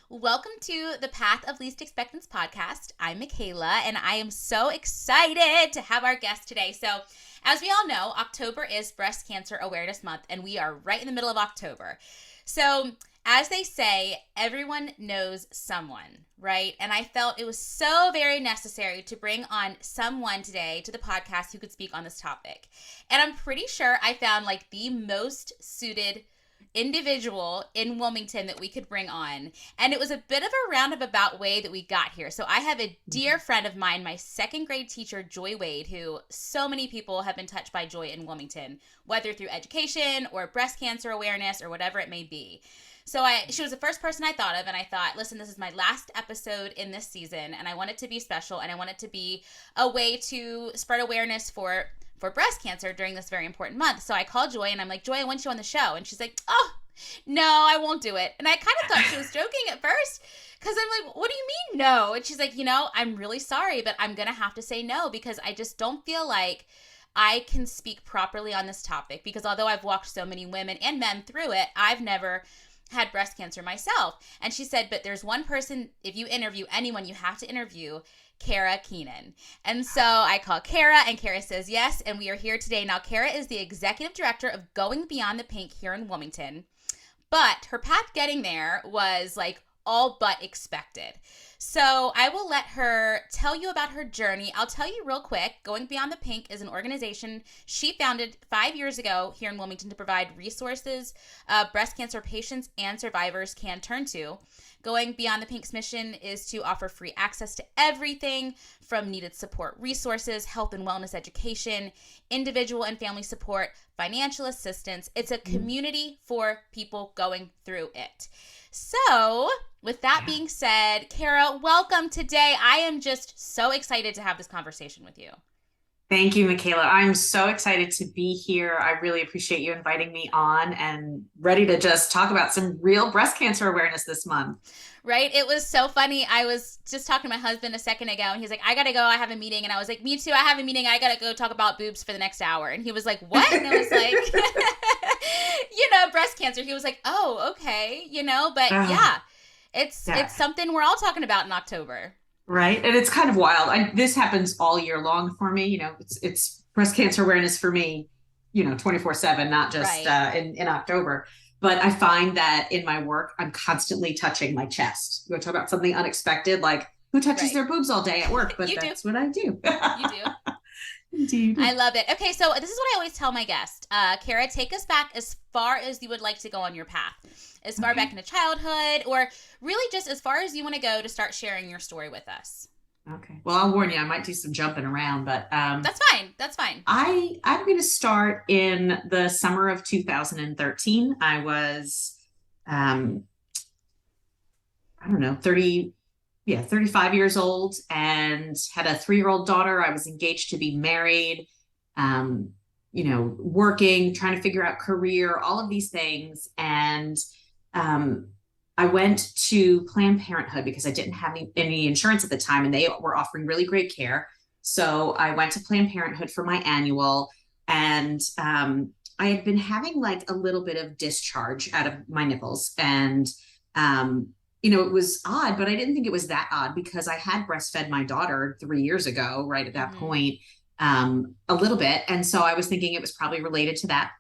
Welcome to the Path of Least Expectance podcast. I'm Michaela, and I am so excited to have our guest today. So, as we all know, October is Breast Cancer Awareness Month, and we are right in the middle of October. So, as they say, everyone knows someone, right? And I felt it was so very necessary to bring on someone today to the podcast who could speak on this topic. And I'm pretty sure I found like the most suited individual in Wilmington that we could bring on. And it was a bit of a roundabout way that we got here. So I have a dear friend of mine, my second grade teacher, Joy Wade, who so many people have been touched by Joy in Wilmington, whether through education or breast cancer awareness or whatever it may be. So she was the first person I thought of, and I thought, listen, this is my last episode in this season, and I want it to be special, and I want it to be a way to spread awareness for breast cancer during this very important month. So I called Joy and I'm like, Joy, I want you on the show. And she's like, oh, no, I won't do it. And I kind of thought she was joking at first because I'm like, what do you mean no? And she's like, I'm really sorry, but I'm going to have to say no because I just don't feel like I can speak properly on this topic because although I've walked so many women and men through it, I've never had breast cancer myself. And she said, but there's one person, if you interview anyone, you have to interview Kara Kenan. And so I call Kara and Kara says yes. And we are here today. Now, Kara is the executive director of Going Beyond the Pink here in Wilmington. But her path getting there was like all but expected. So I will let her tell you about her journey. I'll tell you real quick, Going Beyond the Pink is an organization she founded 5 years ago here in Wilmington to provide resources breast cancer patients and survivors can turn to. Going Beyond the Pink's mission is to offer free access to everything from needed support resources, health and wellness education, individual and family support, financial assistance. It's a community for people going through it. So, with that being said, Kara, welcome today. I am just so excited to have this conversation with you. Thank you, Michaela. I'm so excited to be here. I really appreciate you inviting me on and ready to just talk about some real breast cancer awareness this month. Right? It was so funny. I was just talking to my husband a second ago and he's like, I gotta go. I have a meeting. And I was like, me too. I have a meeting. I gotta go talk about boobs for the next hour. And he was like, what? And I was like, breast cancer. He was like, oh, okay. But yeah, it's something we're all talking about in October. Right. And it's kind of wild. This happens all year long for me. It's breast cancer awareness for me, 24/7, not just Right. in October. But I find that in my work, I'm constantly touching my chest. You want to talk about something unexpected, like who touches their boobs all day at work? But that's what I do. You do. Indeed. I love it. Okay, so this is what I always tell my guests. Kara, take us back as far as you would like to go on your path. As far back into childhood, or really just as far as you want to go to start sharing your story with us. Okay. Well, I'll warn you, I might do some jumping around, but that's fine. That's fine. I'm going to start in the summer of 2013. I was, I don't know, 35 years old and had a 3-year-old daughter. I was engaged to be married, working, trying to figure out career, all of these things. And I went to Planned Parenthood because I didn't have any insurance at the time and they were offering really great care. So I went to Planned Parenthood for my annual and I had been having like a little bit of discharge out of my nipples. And, it was odd, but I didn't think it was that odd because I had breastfed my daughter 3 years ago, right at that point, a little bit. And so I was thinking it was probably related to that.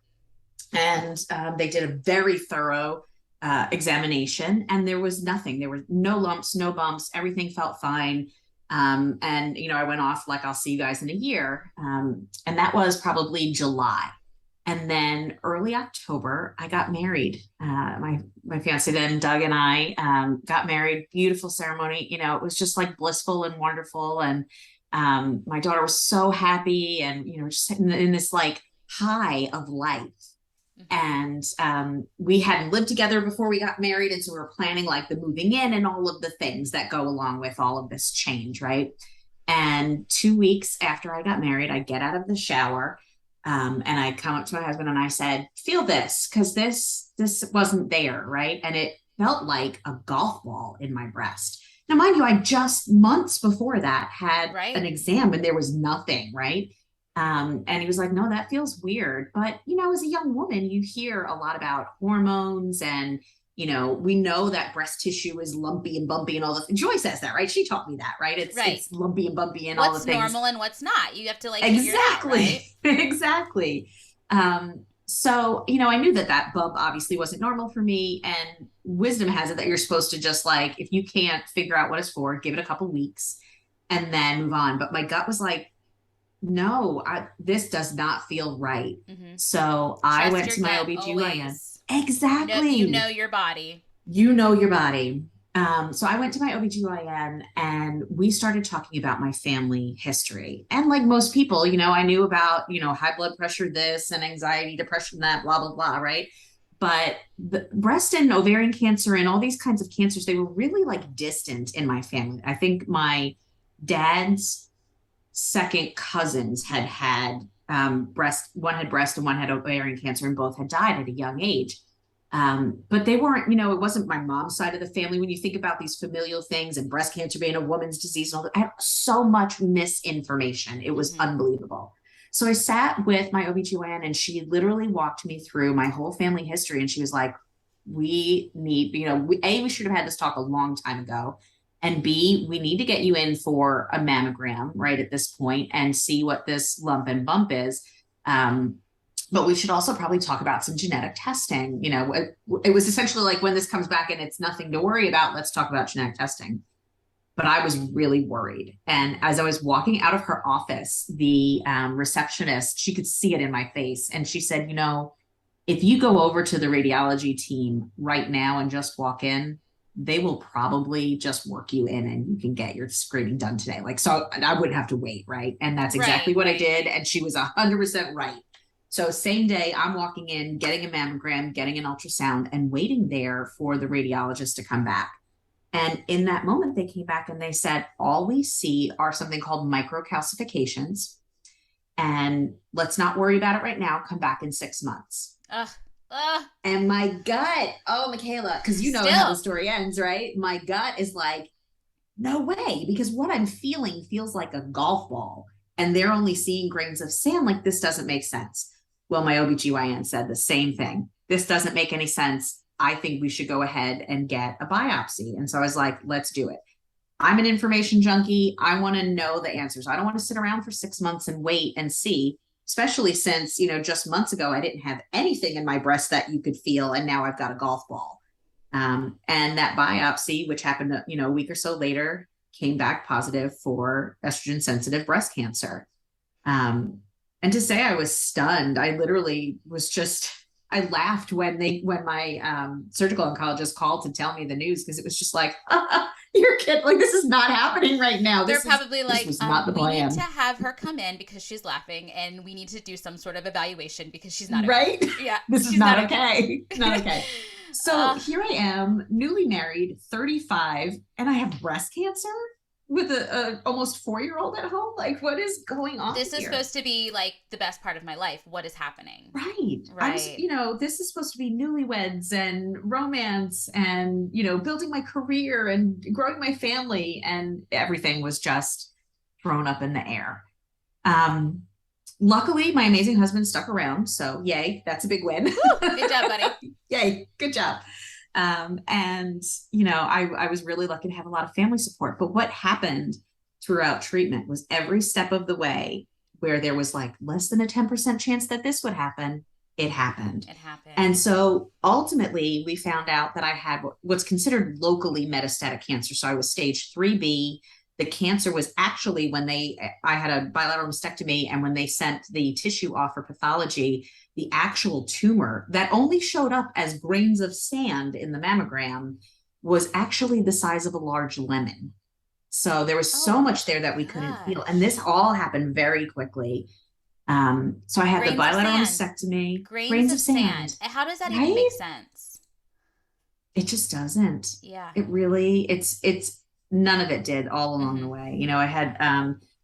And they did a very thorough examination and there was nothing. There were no lumps, no bumps. Everything felt fine. And, I went off like, I'll see you guys in a year. And that was probably July. And then early October, I got married. My fiance then, Doug, and I got married. Beautiful ceremony. It was just like blissful and wonderful. And my daughter was so happy and, just in this like high of life. And we hadn't lived together before we got married. And so we were planning like the moving in and all of the things that go along with all of this change, right? And 2 weeks after I got married, I get out of the shower and I come up to my husband and I said, feel this, because this wasn't there, right? And it felt like a golf ball in my breast. Now, mind you, I just months before that had an exam and there was nothing, right? And he was like, no, that feels weird. But, as a young woman, you hear a lot about hormones and we know that breast tissue is lumpy and bumpy and all the things. Joy says that, right? She taught me that, right? Right. It's lumpy and bumpy and all the What's things. normal and what's not? You have to like figure it out, Exactly. right? Exactly. So, I knew that that bump obviously wasn't normal for me. And wisdom has it that you're supposed to just like, if you can't figure out what it's for, give it a couple weeks and then move on. But my gut was like, no, this does not feel right. Mm-hmm. So I Trust went your to my gut OBGYN. always. Exactly. You know your body. You know your body. So I went to my OBGYN and we started talking about my family history. And like most people, I knew about, high blood pressure, this and anxiety, depression, that, blah, blah, blah, right? But the breast and ovarian cancer and all these kinds of cancers, they were really like distant in my family. I think my dad's second cousins had one had breast and one had ovarian cancer, and both had died at a young age. But they weren't, it wasn't my mom's side of the family. When you think about these familial things and breast cancer being a woman's disease and all that, I had so much misinformation. It was unbelievable. So I sat with my OBGYN and she literally walked me through my whole family history. And she was like, we need, we should have had this talk a long time ago. And B, we need to get you in for a mammogram right at this point and see what this lump and bump is. But we should also probably talk about some genetic testing. It was essentially like, when this comes back and it's nothing to worry about, let's talk about genetic testing. But I was really worried. And as I was walking out of her office, the receptionist, she could see it in my face. And she said, if you go over to the radiology team right now and just walk in, they will probably just work you in and you can get your screening done today. Like, so I wouldn't have to wait. Right. And that's exactly what I did. And she was 100% right. So same day I'm walking in, getting a mammogram, getting an ultrasound, and waiting there for the radiologist to come back. And in that moment, they came back and they said, all we see are something called microcalcifications. And let's not worry about it right now. Come back in 6 months. And my gut, oh, Michaela, because you know how the story ends, right? My gut is like, no way, because what I'm feeling feels like a golf ball and they're only seeing grains of sand. Like, this doesn't make sense. Well, my OBGYN said the same thing. This doesn't make any sense. I think we should go ahead and get a biopsy. And so I was like, let's do it. I'm an information junkie. I want to know the answers. I don't want to sit around for 6 months and wait and see, especially since, just months ago, I didn't have anything in my breast that you could feel. And now I've got a golf ball. And that biopsy, which happened, a week or so later, came back positive for estrogen sensitive breast cancer. And to say I was stunned, I literally was just, I laughed when my surgical oncologist called to tell me the news, because it was just like, you're kidding. Like, this is not happening right now. They're probably like, this was not the plan. We need to have her come in because she's laughing, and we need to do some sort of evaluation because she's not right. Okay. Yeah, this is not okay. Not okay. So here I am, newly married, 35, and I have breast cancer with a almost 4-year-old at home. Like, what is going on? This is supposed to be like the best part of my life. What is happening? Right. This is supposed to be newlyweds and romance and, building my career and growing my family, and everything was just thrown up in the air. Luckily, my amazing husband stuck around. So yay, that's a big win. Good job, buddy. Yay, good job. I was really lucky to have a lot of family support. But what happened throughout treatment was every step of the way, where there was like less than a 10% chance that this would happen, it happened. And so ultimately, we found out that I had what's considered locally metastatic cancer. So I was stage 3B. The cancer was actually I had a bilateral mastectomy, and when they sent the tissue off for pathology, the actual tumor that only showed up as grains of sand in the mammogram was actually the size of a large lemon. So there was so much there that we couldn't feel. And this all happened very quickly. So I had the bilateral mastectomy. Grains of sand. How does that even make sense? It just doesn't. Yeah. It really, it's none of it did all along the way. I had,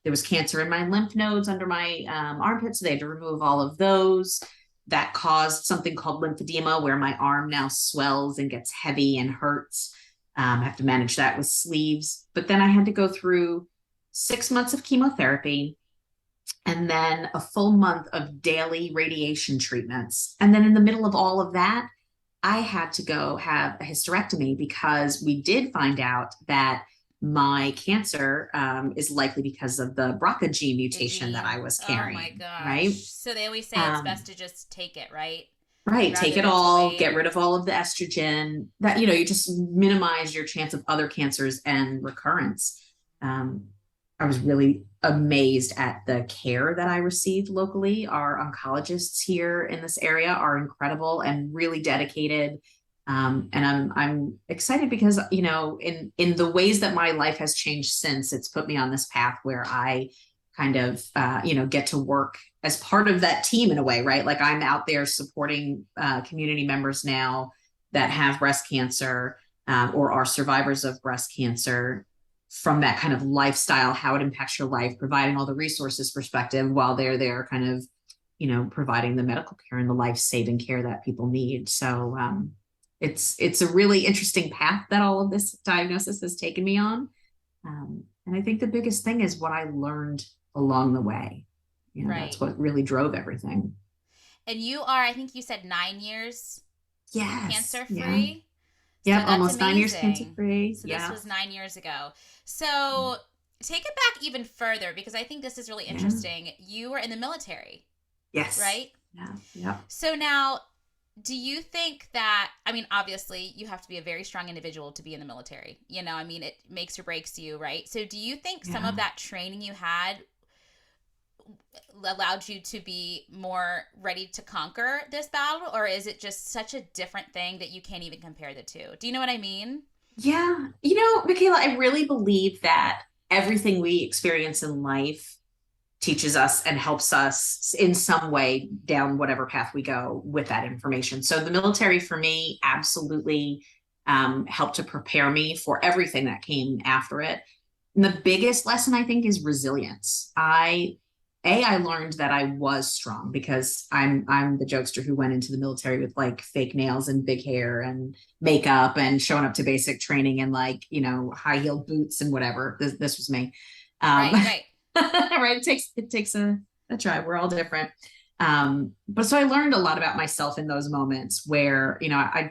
there was cancer in my lymph nodes under my armpits. So they had to remove all of those. That caused something called lymphedema, where my arm now swells and gets heavy and hurts. I have to manage that with sleeves. But then I had to go through 6 months of chemotherapy and then a full month of daily radiation treatments. And then in the middle of all of that, I had to go have a hysterectomy because we did find out that my cancer is likely because of the BRCA gene The mutation that I gene. was Oh my carrying, gosh. right? So they always say it's best Um, to just take it, right? right. Take Rather it than to all, wait. get rid of all of the estrogen that, you just minimize your chance of other cancers and recurrence. Um, I was really amazed at the care that I received locally. Our oncologists here in this area are incredible and really dedicated. And I'm excited because in the ways that my life has changed since, it's put me on this path where I kind of get to work as part of that team in a way, right? Like I'm out there supporting community members now that have breast cancer or are survivors of breast cancer from that kind of lifestyle, how it impacts your life, providing all the resources perspective while they're there kind of, providing the medical care and the life-saving care that people need. So it's a really interesting path that all of this diagnosis has taken me on. And I think the biggest thing is what I learned along the way. That's Right. what really drove everything. And you are, I think you said 9 years Yes. cancer Yeah. free. So Yep. that's Almost 9 years cancer amazing. free. So this Yeah. was 9 years ago. So take it back even further because I think this is really Yeah. interesting. You were in the military, Yes. right? Yeah. Yeah. So now, do you think that, I mean, obviously, you have to be a very strong individual to be in the military. I mean, it makes or breaks you, right? So do you think some of Yeah. that training you had allowed you to be more ready to conquer this battle, or is it just such a different thing that you can't even compare the two? Do you know what I mean? Yeah. Michaela, I really believe that everything we experience in life teaches us and helps us in some way down whatever path we go with that information. So the military for me absolutely helped to prepare me for everything that came after it. And the biggest lesson I think is resilience. I learned that I was strong because I'm the jokester who went into the military with like fake nails and big hair and makeup and showing up to basic training and like high heeled boots and whatever. This was me. Um, Right, right. right. It takes a try. We're all different. But so I learned a lot about myself in those moments where,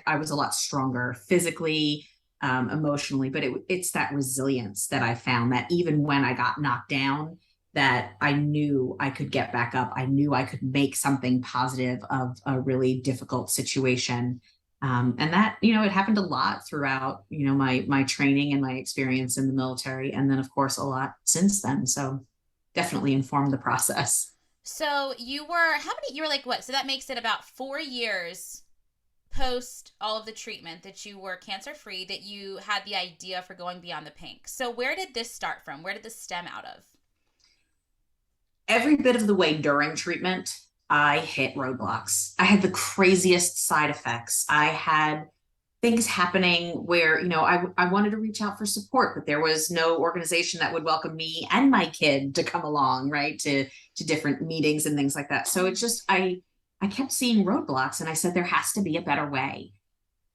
I was a lot stronger physically, emotionally, but it's that resilience that I found that even when I got knocked down, that I knew I could get back up. I knew I could make something positive of a really difficult situation. And that, it happened a lot throughout, my training and my experience in the military. And then of course, a lot since then. So definitely informed the process. So you were like what? So that makes it about 4 years post all of the treatment that you were cancer free, that you had the idea for going beyond the pink. So where did this start from? Where did this stem out of? Every bit of the way during treatment, I hit roadblocks. I had the craziest side effects. I had things happening where, I wanted to reach out for support, but there was no organization that would welcome me and my kid to come along, right? To different meetings and things like that. So it's just, I kept seeing roadblocks and I said, there has to be a better way.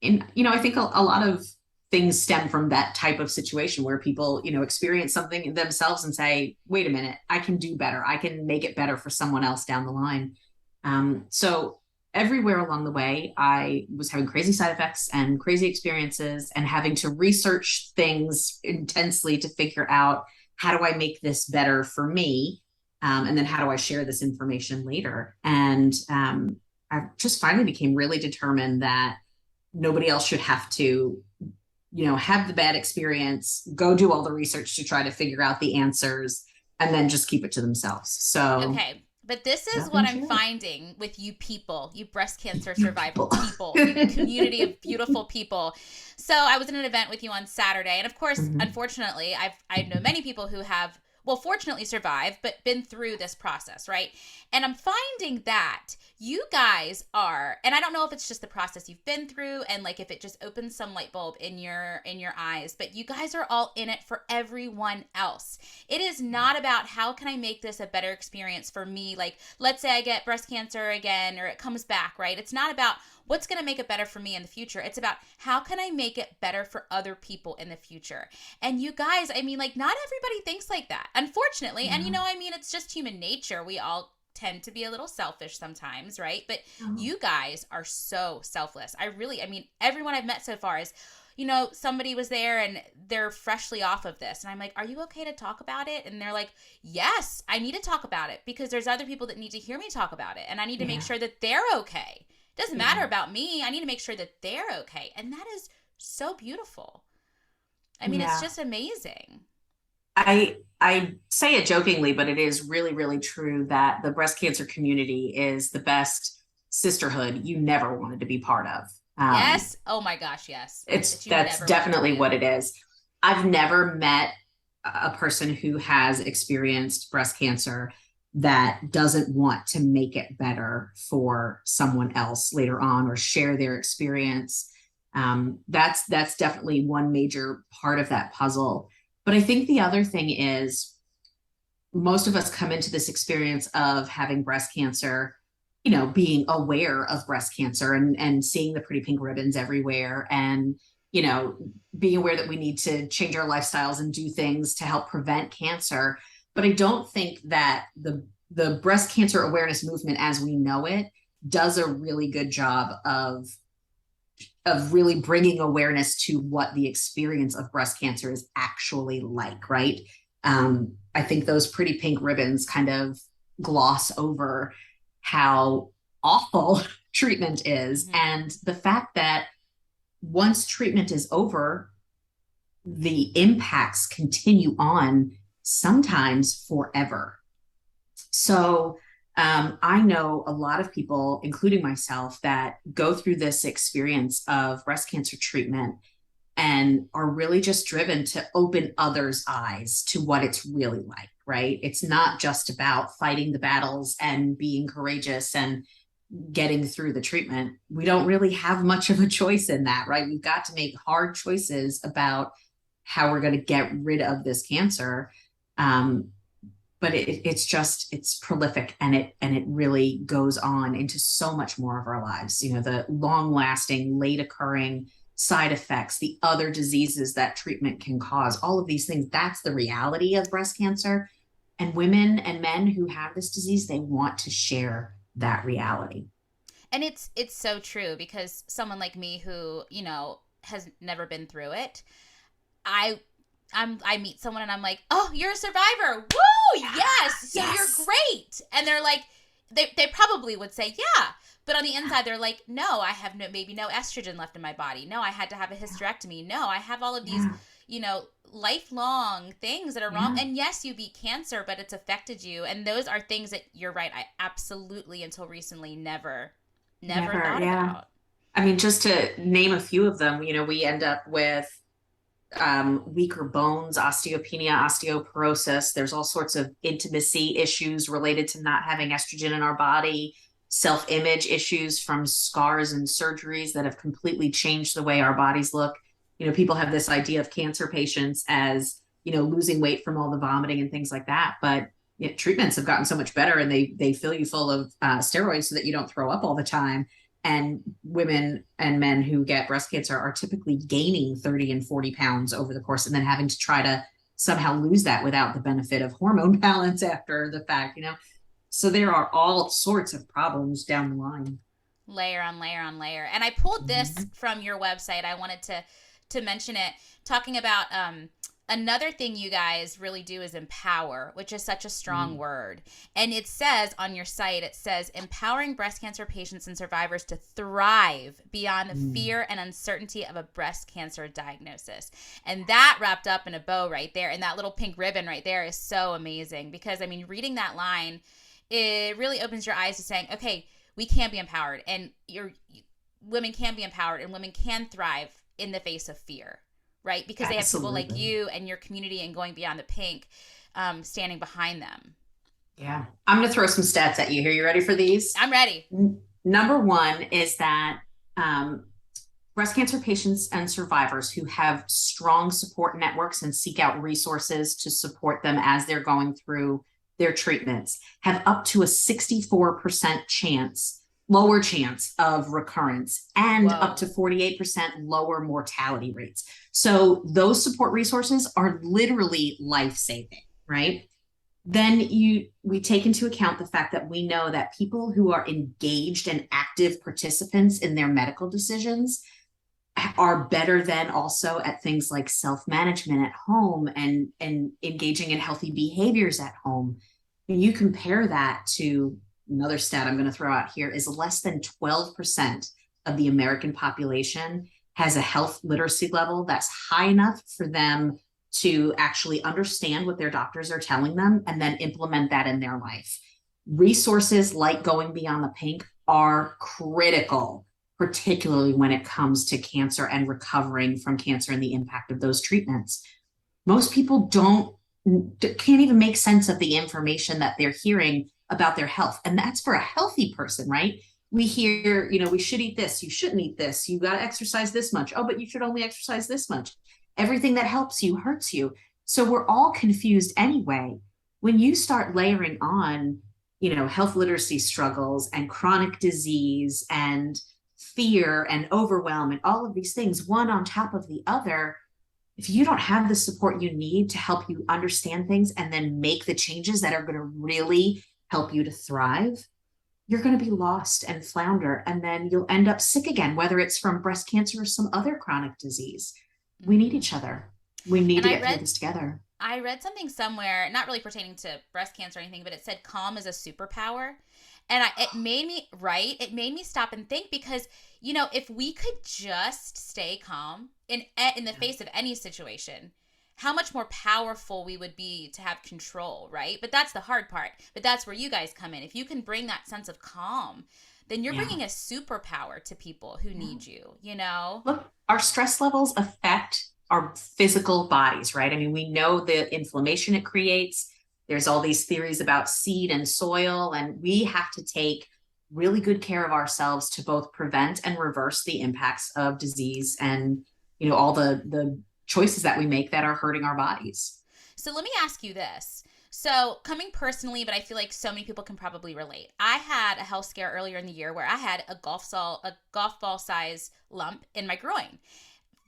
And, I think a lot of things stem from that type of situation where people, experience something themselves and say, wait a minute, I can do better. I can make it better for someone else down the line. So everywhere along the way, I was having crazy side effects and crazy experiences and having to research things intensely to figure out how do I make this better for me? And then how do I share this information later? And I just finally became really determined that nobody else should have to have the bad experience, go do all the research to try to figure out the answers, and then just keep it to themselves. So Okay. But this is yep, what and I'm share it. finding with you people, you breast cancer You survivor people. people, you community of beautiful people. So I was in an event with you on Saturday, and of course, Mhm. unfortunately, I know many people who have, well, fortunately survived, but been through this process, right? And I'm finding that you guys are, and I don't know if it's just the process you've been through and like if it just opens some light bulb in your eyes, but you guys are all in it for everyone else. It is not about how can I make this a better experience for me. Like, let's say I get breast cancer again or it comes back, right? It's not about what's going to make it better for me in the future. It's about how can I make it better for other people in the future. And you guys, I mean, like, not everybody thinks like that, unfortunately. And, Yeah. I mean, it's just human nature. We all tend to be a little selfish sometimes, right? But Oh, you guys are so selfless. I mean, everyone I've met so far is, somebody was there and they're freshly off of this. And I'm like, are you okay to talk about it? And they're like, yes, I need to talk about it because there's other people that need to hear me talk about it. And I need to make yeah. sure that they're okay. It doesn't Yeah. matter about me. I need to make sure that they're okay. And that is so beautiful. I mean, it's Yeah. just amazing. I say it jokingly, but it is really, really true that the breast cancer community is the best sisterhood you never wanted to be part of. Yes. Oh my gosh, yes. That you That's never wanted to definitely be in. what it is. I've never met a person who has experienced breast cancer that doesn't want to make it better for someone else later on or share their experience. That's definitely one major part of that puzzle. But I think the other thing is most of us come into this experience of having breast cancer, being aware of breast cancer and seeing the pretty pink ribbons everywhere and, being aware that we need to change our lifestyles and do things to help prevent cancer. But I don't think that the breast cancer awareness movement as we know it does a really good job of really bringing awareness to what the experience of breast cancer is actually like, right? I think those pretty pink ribbons kind of gloss over how awful treatment is. Mm-hmm. And the fact that once treatment is over, the impacts continue on sometimes forever. So I know a lot of people, including myself, that go through this experience of breast cancer treatment and are really just driven to open others' eyes to what it's really like, right? It's not just about fighting the battles and being courageous and getting through the treatment. We don't really have much of a choice in that, right? We've got to make hard choices about how we're going to get rid of this cancer. Um, but it's prolific and it really goes on into so much more of our lives, the long lasting late occurring side effects, the other diseases that treatment can cause, all of these things. That's the reality of breast cancer. And women and men who have this disease, they want to share that reality. And it's so true because someone like me who, has never been through it, I I meet someone and I'm like, "Oh, you're a survivor. Woo! Yes. So you're Yes. great." And they're like they probably would say, "Yeah." But on the inside they're like, "No, I have maybe no estrogen left in my body. No, I had to have a hysterectomy. No, I have all of these, Yeah. lifelong things that are wrong. Yeah. And yes, you beat cancer, but it's affected you. And those are things that you're right. I absolutely until recently never Never. thought Yeah. about. I mean, just to name a few of them, we end up with weaker bones, osteopenia, osteoporosis. There's all sorts of intimacy issues related to not having estrogen in our body, self image issues from scars and surgeries that have completely changed the way our bodies look. People have this idea of cancer patients as, losing weight from all the vomiting and things like that. But treatments have gotten so much better and they fill you full of steroids so that you don't throw up all the time. And women and men who get breast cancer are typically gaining 30 and 40 pounds over the course and then having to try to somehow lose that without the benefit of hormone balance after the fact. So there are all sorts of problems down the line. Layer on layer on layer. And I pulled this Mhm. from your website. I wanted to mention it, talking about another thing you guys really do is empower, which is such a strong word. And it says on your site, it says empowering breast cancer patients and survivors to thrive beyond the fear and uncertainty of a breast cancer diagnosis. And that wrapped up in a bow right there, and that little pink ribbon right there is so amazing because I mean, reading that line, it really opens your eyes to saying, okay, we can be empowered and women can be empowered and women can thrive in the face of fear, right? Because they have people like Absolutely. you and your community and going beyond the pink, standing behind them. Yeah. I'm going to throw some stats at you here. You ready for these? I'm ready. Number one is that um, breast cancer patients and survivors who have strong support networks and seek out resources to support them as they're going through their treatments have up to a 64% lower chance of recurrence and up Whoa. to 48% lower mortality rates. So those support resources are literally life saving, right? then we take into account the fact that we know that people who are engaged and active participants in their medical decisions are better than also at things like self-management at home and engaging in healthy behaviors at home. And you compare that to another stat I'm going to throw out here is less than 12% of the American population has a health literacy level that's high enough for them to actually understand what their doctors are telling them and then implement that in their life. Resources like Going Beyond the Pink are critical, particularly when it comes to cancer and recovering from cancer and the impact of those treatments. Most people can't even make sense of the information that they're hearing about their health. And that's for a healthy person, right? We hear, we should eat this, you shouldn't eat this, you got to exercise this much. Oh, but you should only exercise this much. Everything that helps you hurts you. So we're all confused anyway. When you start layering on, health literacy struggles and chronic disease and fear and overwhelm and all of these things, one on top of the other, if you don't have the support you need to help you understand things and then make the changes that are going to really help you to thrive, you're going to be lost and flounder. And then you'll end up sick again, whether it's from breast cancer or some other chronic disease. We need each other. We need to get through this together. I read something somewhere, not really pertaining to breast cancer or anything, but it said calm is a superpower. And it made me stop and think because, if we could just stay calm in the face of any situation, how much more powerful we would be to have control, right? But that's the hard part. But that's where you guys come in. If you can bring that sense of calm, then you're bringing a superpower to people who need you, Look, our stress levels affect our physical bodies, right? I mean, we know the inflammation it creates. There's all these theories about seed and soil, and we have to take really good care of ourselves to both prevent and reverse the impacts of disease and, all the choices that we make that are hurting our bodies. So let me ask you this. So coming personally, but I feel like so many people can probably relate. I had a health scare earlier in the year where I had a golf ball size lump in my groin.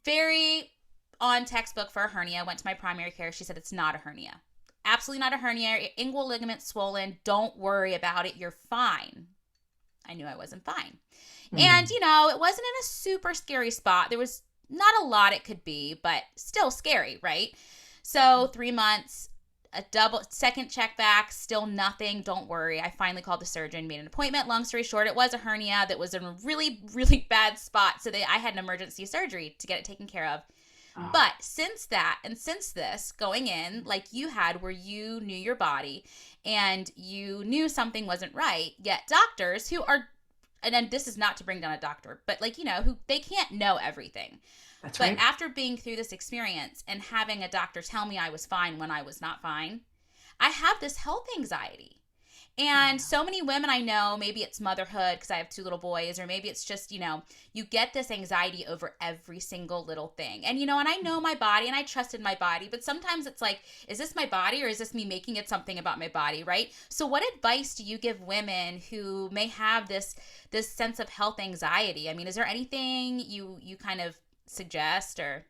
Very on textbook for a hernia. Went to my primary care. She said it's not a hernia. Absolutely not a hernia. Your inguinal ligament swollen. Don't worry about it. You're fine. I knew I wasn't fine. And, it wasn't in a super scary spot. There was not a lot it could be, but still scary, right? So 3 months, a second check back, still nothing. Don't worry. I finally called the surgeon, made an appointment. Long story short, it was a hernia that was in a really, really bad spot. So I had an emergency surgery to get it taken care of. Oh. But since this going in, like you had, where you knew your body and you knew something wasn't right, yet doctors who are, and then this is not to bring down a doctor, but who they can't know everything. That's but right. After being through this experience and having a doctor tell me I was fine when I was not fine, I have this health anxiety. And so many women I know, maybe it's motherhood because I have 2 little boys, or maybe it's just, you get this anxiety over every single little thing. And, and I know my body and I trusted my body, but sometimes it's like, is this my body or is this me making it something about my body, right? So what advice do you give women who may have this sense of health anxiety? I mean, is there anything you kind of suggest or?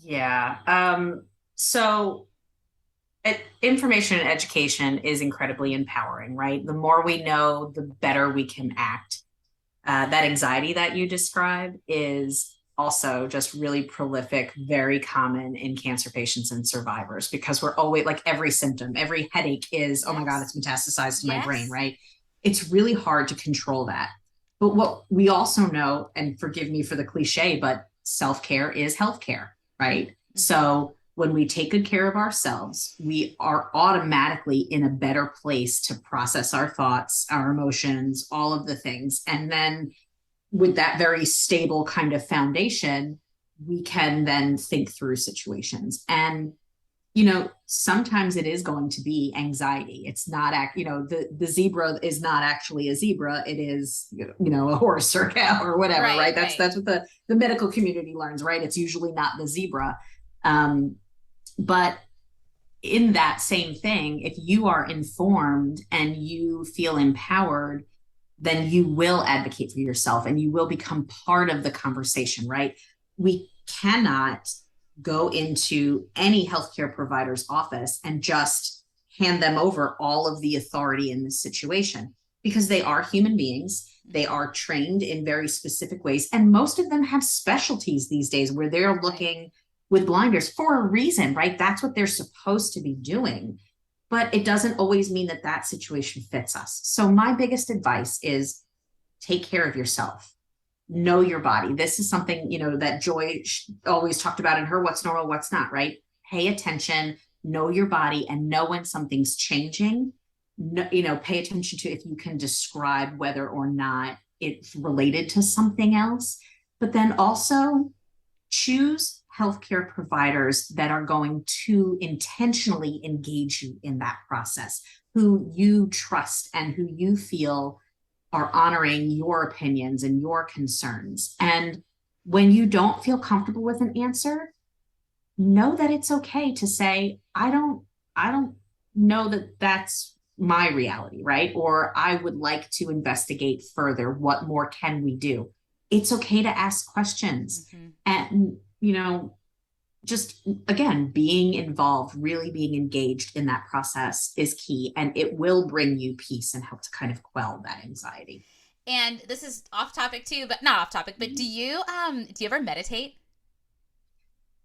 Yeah. So information and education is incredibly empowering, right? The more we know, the better we can act. That anxiety that you described is also just really prolific, very common in cancer patients and survivors, because we're always like every symptom, every headache is, oh my God, it's metastasized to my brain, right? It's really hard to control that. But what we also know, and forgive me for the cliche, but self-care is healthcare, right? Mm-hmm. So when we take good care of ourselves, we are automatically in a better place to process our thoughts, our emotions, all of the things. And then with that very stable kind of foundation, we can then think through situations. And, sometimes it is going to be anxiety. It's not, the zebra is not actually a zebra. It is, a horse or cow or whatever, right? That's what the medical community learns, right? It's usually not the zebra. But in that same thing, if you are informed and you feel empowered, then you will advocate for yourself and you will become part of the conversation, right? We cannot go into any healthcare provider's office and just hand them over all of the authority in this situation, because they are human beings. They are trained in very specific ways. And most of them have specialties these days where they're looking with blinders for a reason, right? That's what they're supposed to be doing. But it doesn't always mean that that situation fits us. So my biggest advice is take care of yourself. Know your body. This is something, that Joy always talked about in her What's Normal, What's Not, right? Pay attention, know your body, and know when something's changing. Pay attention to if you can describe whether or not it's related to something else. But then also choose healthcare providers that are going to intentionally engage you in that process, who you trust and who you feel are honoring your opinions and your concerns. And when you don't feel comfortable with an answer, know that it's okay to say, I don't know that that's my reality, right? Or I would like to investigate further. What more can we do? It's okay to ask questions. And, just again, being involved, really being engaged in that process is key. And it will bring you peace and help to kind of quell that anxiety. And this is off topic too, but not off topic, but do you ever meditate?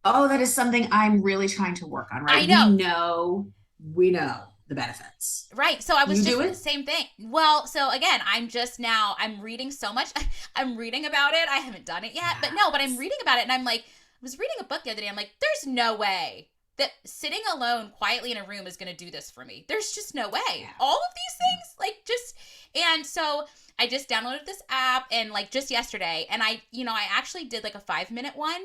Oh, that is something I'm really trying to work on, right? I know. We know the benefits. Right. So I was You just the same thing. Well, so again, I'm reading so much. I'm reading about it. I haven't done it yet, but I'm reading about it, and I'm like, I was reading a book the other day. I'm like, there's no way that sitting alone quietly in a room is going to do this for me. There's just no way. Yeah. All of these things, and so I just downloaded this app, and just yesterday, and I actually did a 5-minute one.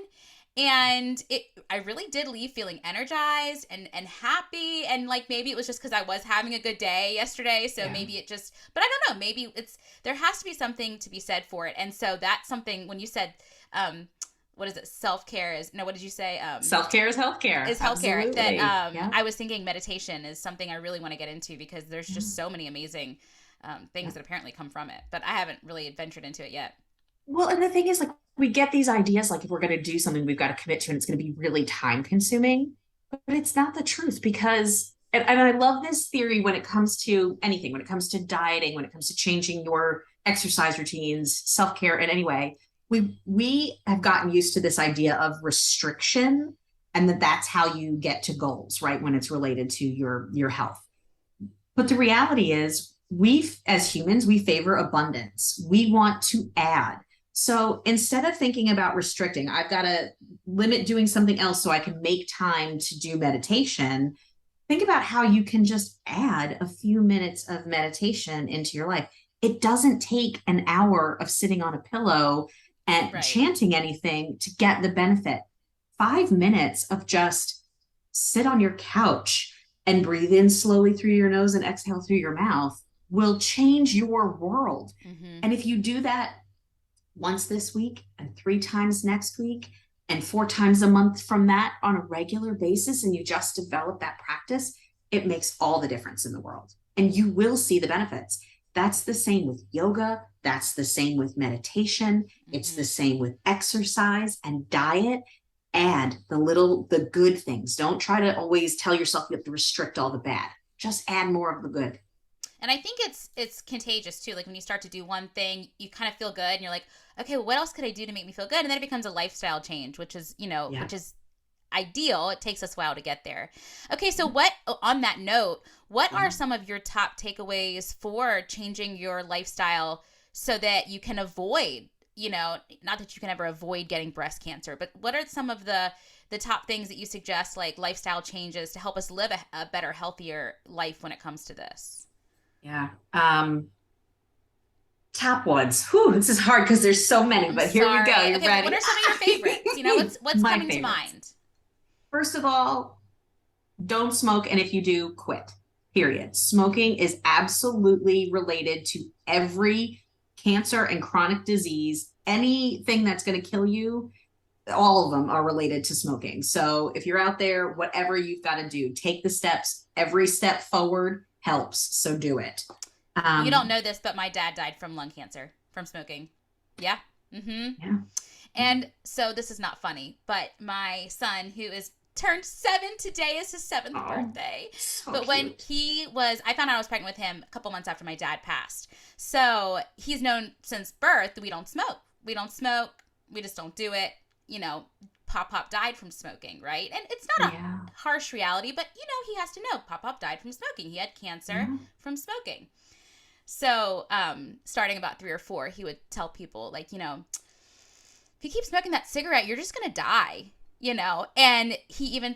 And I really did leave feeling energized and happy. And maybe it was just because I was having a good day yesterday. So maybe it just, but I don't know, maybe there has to be something to be said for it. And so that's something when you said, what is it? Self-care is, no, what did you say? Self-care is healthcare. Is healthcare. Absolutely. That I was thinking meditation is something I really want to get into because there's just so many amazing things that apparently come from it. But I haven't really ventured into it yet. Well, and the thing is, we get these ideas, if we're going to do something, we've got to commit to, and it's going to be really time consuming, but it's not the truth because, and I love this theory when it comes to anything, when it comes to dieting, when it comes to changing your exercise routines, self-care in any way, we have gotten used to this idea of restriction and that's how you get to goals, right? When it's related to your health. But the reality is as humans, we favor abundance. We want to add. So instead of thinking about restricting, I've got to limit doing something else so I can make time to do meditation. Think about how you can just add a few minutes of meditation into your life. It doesn't take an hour of sitting on a pillow and chanting anything to get the benefit. 5 minutes of just sit on your couch and breathe in slowly through your nose and exhale through your mouth will change your world. And if you do that once this week and 3 times next week and 4 times a month from that on a regular basis, and you just develop that practice, it makes all the difference in the world. And you will see the benefits. That's the same with yoga. That's the same with meditation. It's the same with exercise and diet. Add the good things. Don't try to always tell yourself you have to restrict all the bad. Just add more of the good. And I think it's contagious too. When you start to do one thing, you kind of feel good and you're like, okay, well, what else could I do to make me feel good? And then it becomes a lifestyle change, which is, which is ideal. It takes us a while to get there. Okay. So on that note, what are some of your top takeaways for changing your lifestyle so that you can avoid, not that you can ever avoid getting breast cancer, but what are some of the top things that you suggest, lifestyle changes to help us live a better, healthier life when it comes to this? Yeah. Top ones. Whew, this is hard because there's so many, but here we go. You're ready. What are some of your favorites? What's coming to mind? First of all, don't smoke. And if you do, quit. Period. Smoking is absolutely related to every cancer and chronic disease. Anything that's going to kill you, all of them are related to smoking. So if you're out there, whatever you've got to do, take the steps. Every step forward helps. So do it. You don't know this, but my dad died from lung cancer from smoking. Yeah. Mm-hmm. Yeah. And so this is not funny, but my son, who is turned 7. Today is his 7th birthday. So but when I found out I was pregnant with him a couple months after my dad passed. So he's known since birth that we don't smoke. We don't smoke. We just don't do it. You know, Pop died from smoking, right? And it's not a harsh reality, but, you know, he has to know Pop died from smoking. He had cancer from smoking. So starting about 3 or 4, he would tell people, like, you know, if you keep smoking that cigarette, you're just going to die, you know? And he even,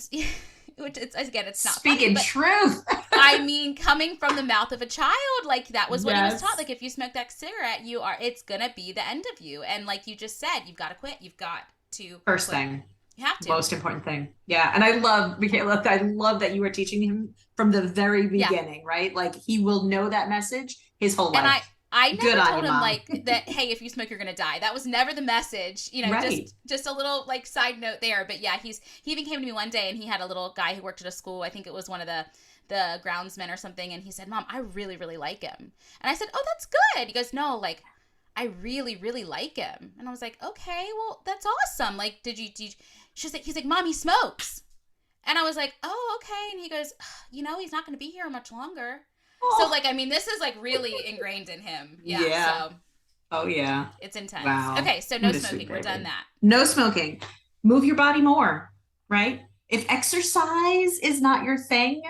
which it's not speaking funny, truth. I mean, coming from the mouth of a child, like that was what he was taught. Like, if you smoke that cigarette, it's going to be the end of you. And like you just said, you've got to quit. You've got to First quit. thing. You have to. Most important thing. Yeah. And I love that you were teaching him from the very beginning, right? Like he will know that message his whole life. And I never told him Mom. like that, hey, if you smoke, you're going to die. That was never the message, you know, just a little like side note there. But yeah, he even came to me one day and he had a little guy who worked at a school. I think it was one of the groundsmen or something. And he said, Mom, I really, really like him. And I said, oh, that's good. He goes, no, like, I really, really like him. And I was like, okay, well, that's awesome. Like, he's like, Mom, he smokes. And I was like, oh, okay. And he goes, you know, he's not going to be here much longer. Oh. So, like, I mean, this is, like, really ingrained in him. Yeah. So, oh, yeah. It's intense. Wow. Okay, so no smoking. We're done that. No smoking. Move your body more, right? If exercise is not your thing,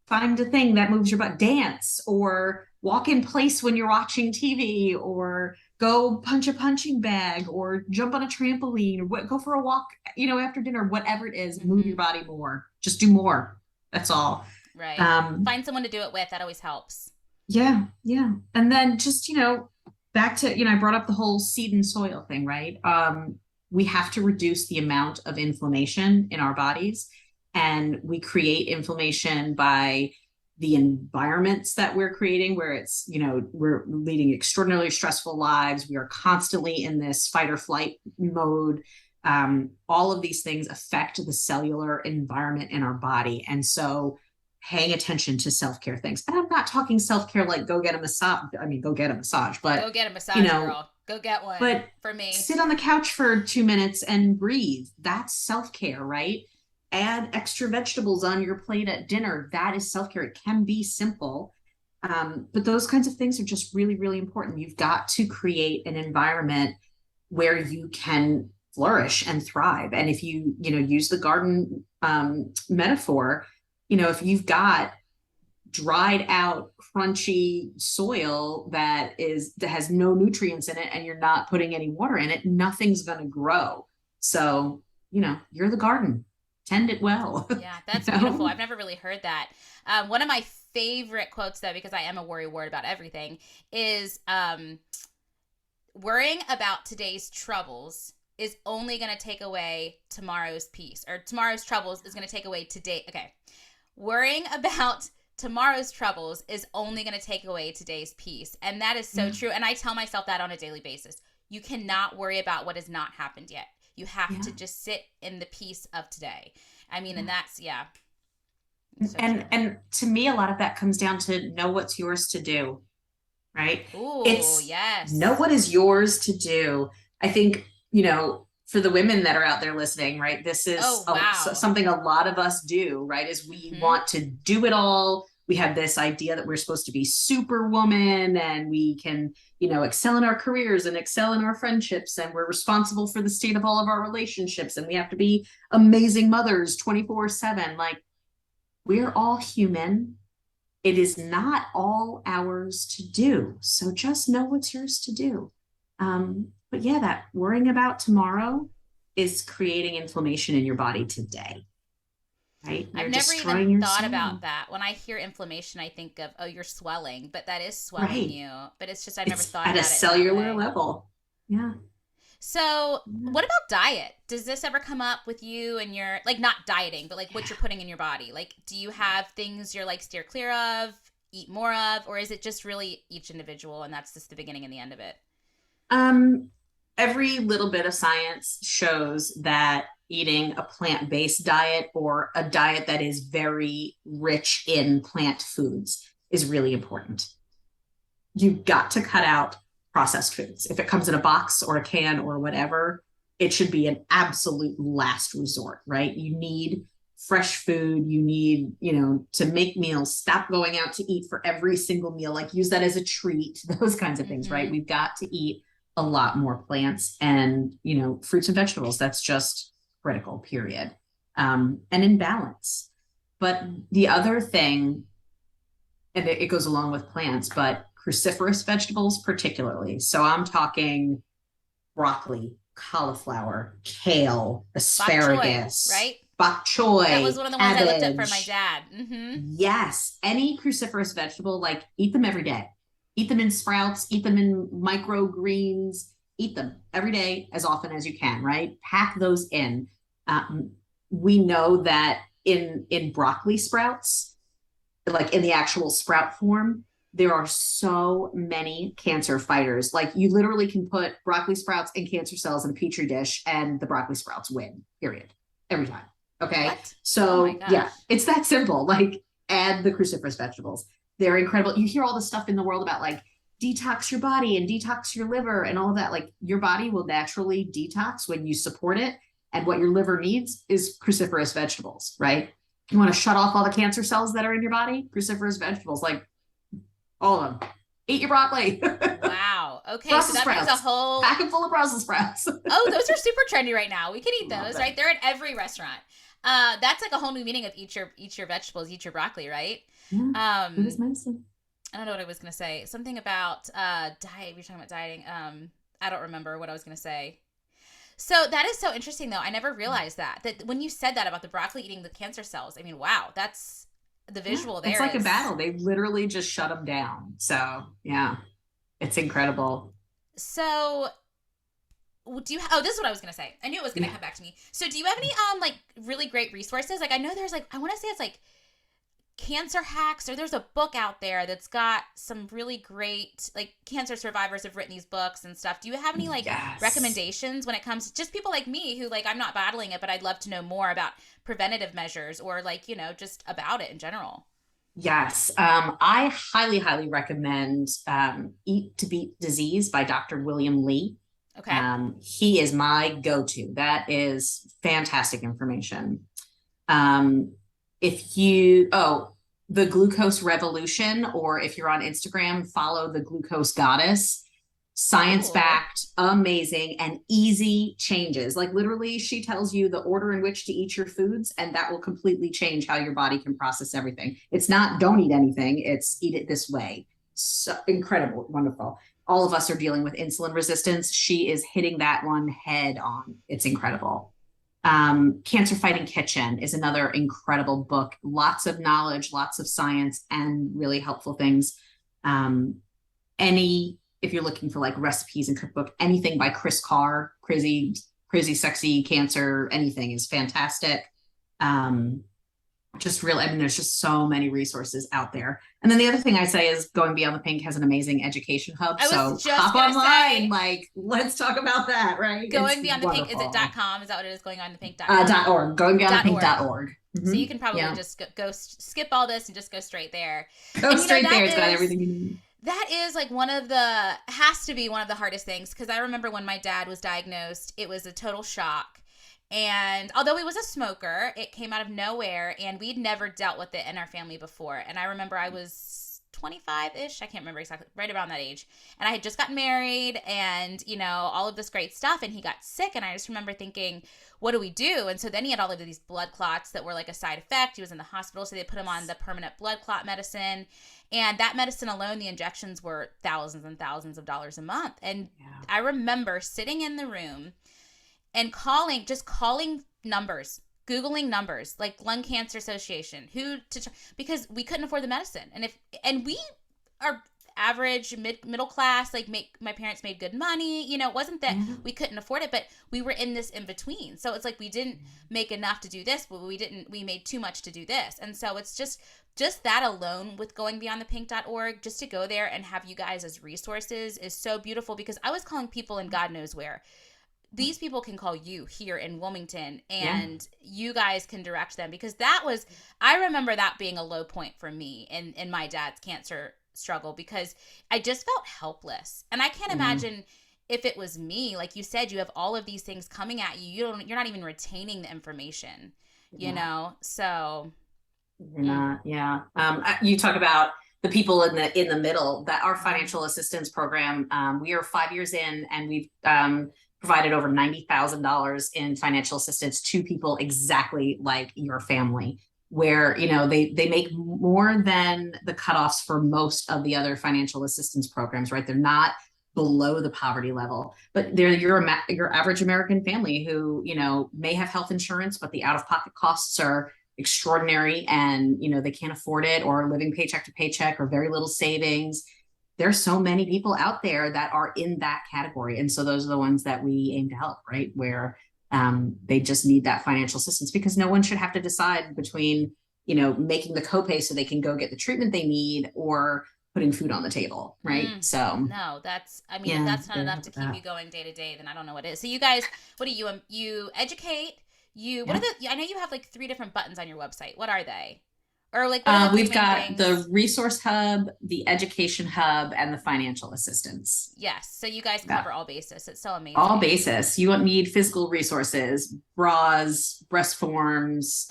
find a thing that moves your body. Dance or walk in place when you're watching TV, or go punch a punching bag, or jump on a trampoline, or go for a walk, you know, after dinner, whatever it is, move your body more. Just do more. That's all. Right. Find someone to do it with. That always helps. Yeah. Yeah. And then just, you know, back to, you know, I brought up the whole seed and soil thing, right? We have to reduce the amount of inflammation in our bodies, and we create inflammation by the environments that we're creating, where it's, you know, we're leading extraordinarily stressful lives. We are constantly in this fight or flight mode. All of these things affect the cellular environment in our body. And so paying attention to self-care things. And I'm not talking self-care like go get a massage. I mean, go get a massage, but go get a massage, you know, girl. Go get one. But for me, sit on the couch for 2 minutes and breathe. That's self-care, right? Add extra vegetables on your plate at dinner. That is self-care. It can be simple. But those kinds of things are just really, really important. You've got to create an environment where you can flourish and thrive. And if you use the garden metaphor, you know, if you've got dried out, crunchy soil that has no nutrients in it, and you're not putting any water in it, nothing's going to grow. So, you know, you're the garden. Tend it well. Yeah, that's beautiful. I've never really heard that. One of my favorite quotes, though, because I am a worrywart about everything, is worrying about today's troubles is only going to take away tomorrow's peace, or tomorrow's troubles is going to take away today. Okay. Worrying about tomorrow's troubles is only going to take away today's peace. And that is so true. And I tell myself that on a daily basis. You cannot worry about what has not happened yet. You have to just sit in the peace of today. I mean, and that's, so and to me, a lot of that comes down to know what's yours to do, right? Ooh, yes. Know what is yours to do. I think, you know, for the women that are out there listening, right? This is something a lot of us do, right? Is we want to do it all. We have this idea that we're supposed to be superwoman, and we can, you know, excel in our careers and excel in our friendships, and we're responsible for the state of all of our relationships, and we have to be amazing mothers 24/7. Like, we're all human. It is not all ours to do. So just know what's yours to do. But yeah, that worrying about tomorrow is creating inflammation in your body today. Right? I've never even thought about that. When I hear inflammation, I think of, oh, you're swelling, but that is swelling you. But it's just, I've never thought about it at a cellular level. Yeah. So what about diet? Does this ever come up with you and your, like, not dieting, but like what you're putting in your body? Like, do you have things you're like steer clear of, eat more of, or is it just really each individual and that's just the beginning and the end of it? Every little bit of science shows that eating a plant-based diet, or a diet that is very rich in plant foods, is really important. You've got to cut out processed foods. If it comes in a box or a can or whatever, it should be an absolute last resort, right? You need fresh food. You need, to make meals, stop going out to eat for every single meal, like use that as a treat, those kinds of things, right? We've got to eat a lot more plants and, fruits and vegetables. That's just critical, period. And in balance. But the other thing, and it goes along with plants, but cruciferous vegetables particularly. So I'm talking broccoli, cauliflower, kale, Bok choy, asparagus, right? bok choy, That was one of the ones I looked up for my cabbage. dad. Yes, any cruciferous vegetable, like eat them every day. Eat them in sprouts, eat them in microgreens, eat them every day as often as you can, right? Pack those in. We know that in broccoli sprouts, like in the actual sprout form, there are so many cancer fighters. Like you literally can put broccoli sprouts and cancer cells in a petri dish and the broccoli sprouts win, period. Every time. Okay. What? Oh my So gosh. yeah, it's that simple. Like add the cruciferous vegetables. They're incredible. You hear all the stuff in the world about like detox your body and detox your liver and all of that. Like your body will naturally detox when you support it. And what your liver needs is cruciferous vegetables, right? You want to shut off all the cancer cells that are in your body, cruciferous vegetables, like all of them. Eat your broccoli. Wow. Okay, so Brussels that sprouts. makes a whole. Pack them full of Brussels sprouts. Oh, those are super trendy right now. We can eat Love those, them. right? They're at every restaurant. That's like a whole new meaning of eat your vegetables, eat your broccoli, right? Yeah, food is Um, medicine. I don't know what I was gonna say. Something about diet. We were talking about dieting. I don't remember what I was gonna say. So that is so interesting, though. I never realized that when you said that about the broccoli eating the cancer cells. I mean, wow, that's the Yeah, visual it's there like a is. battle. They literally just shut them down. So yeah, it's incredible. So do you? Oh, this is what I was gonna say. I knew it was gonna Yeah. come back to me. So do you have any like really great resources? Like I know there's like I want to say it's like cancer hacks or there's a book out there that's got some really great like cancer survivors have written these books and stuff. Do you have any like Yes. recommendations when it comes to just people like me who like I'm not battling it but I'd love to know more about preventative measures or like just about it in general? Yes. I highly, highly recommend Eat to Beat Disease by Dr. William Lee. Okay. He is my go-to. That is fantastic information. Um, if you, oh, the Glucose Revolution, or if you're on Instagram, follow the Glucose Goddess. Science Cool. backed, amazing, and easy changes. Like literally, she tells you the order in which to eat your foods, and that will completely change how your body can process everything. It's not don't eat anything, it's eat it this way. So incredible, wonderful. All of us are dealing with insulin resistance. She is hitting that one head on. It's incredible. Cancer Fighting Kitchen is another incredible book. Lots of knowledge, lots of science, and really helpful things. Um, any if you're looking for like recipes and cookbook, anything by Chris Carr, crazy sexy cancer, anything is fantastic. Um, just really, I mean, there's just so many resources out there. And then the other thing I say is Going Beyond the Pink has an amazing education hub. I was So just hop gonna online, say like let's talk about that, right? going It's beyond the pink is it wonderful. .com? Is that what it is? Going on the pink.com? .org, goingbeyondthepink .org. .org. So Mm-hmm. you can probably Yeah. just go skip all this and just go straight there. Go And straight there. that It's got is everything you need. that is like has to be one of the hardest things because I remember when my dad was diagnosed, it was a total shock. And although he was a smoker, it came out of nowhere and we'd never dealt with it in our family before. And I remember I was 25-ish, I can't remember exactly, right around that age. And I had just gotten married and, all of this great stuff and he got sick and I just remember thinking, what do we do? And so then he had all of these blood clots that were like a side effect. He was in the hospital, so they put him on the permanent blood clot medicine. And that medicine alone, the injections were thousands and thousands of dollars a month. And Yeah. I remember sitting in the room and just calling numbers, Googling numbers like Lung Cancer Association, because we couldn't afford the medicine. And we are average middle class, like my parents made good money, it wasn't that we couldn't afford it, but we were in this in between. So it's like we didn't make enough to do this, but we made too much to do this. And so it's just that alone with goingbeyondthepink.org, just to go there and have you guys as resources is so beautiful because I was calling people in God knows where. These people can call you here in Wilmington and you guys can direct them because I remember that being a low point for me in my dad's cancer struggle because I just felt helpless. And I can't imagine if it was me, like you said, you have all of these things coming at you. You're not even retaining the information, you Yeah. know? So, You're not, yeah. You talk about the people in the middle, that our mhm. financial assistance program. We are 5 years in, and we've provided over $90,000 in financial assistance to people exactly like your family, where they make more than the cutoffs for most of the other financial assistance programs. Right? They're not below the poverty level, but they're your average American family who may have health insurance, but the out of pocket costs are extraordinary, and they can't afford it, or living paycheck to paycheck, or very little savings. There's so many people out there that are in that category, and so those are the ones that we aim to help, right? Where they just need that financial assistance, because no one should have to decide between making the copay so they can go get the treatment they need, or putting food on the table, right? So No, I mean, if yeah, that's not very enough help to with keep that. you going day to day, then I don't know what is. So you guys, what do you educate, what are Yeah. I know you have like three different buttons on your website. What are they? Or like, what are the three We've main got the things? resource hub, the education hub, and the financial assistance. Yes. So you guys Yeah. cover all bases. It's so All amazing. basis. You won't need physical resources, bras, breast forms,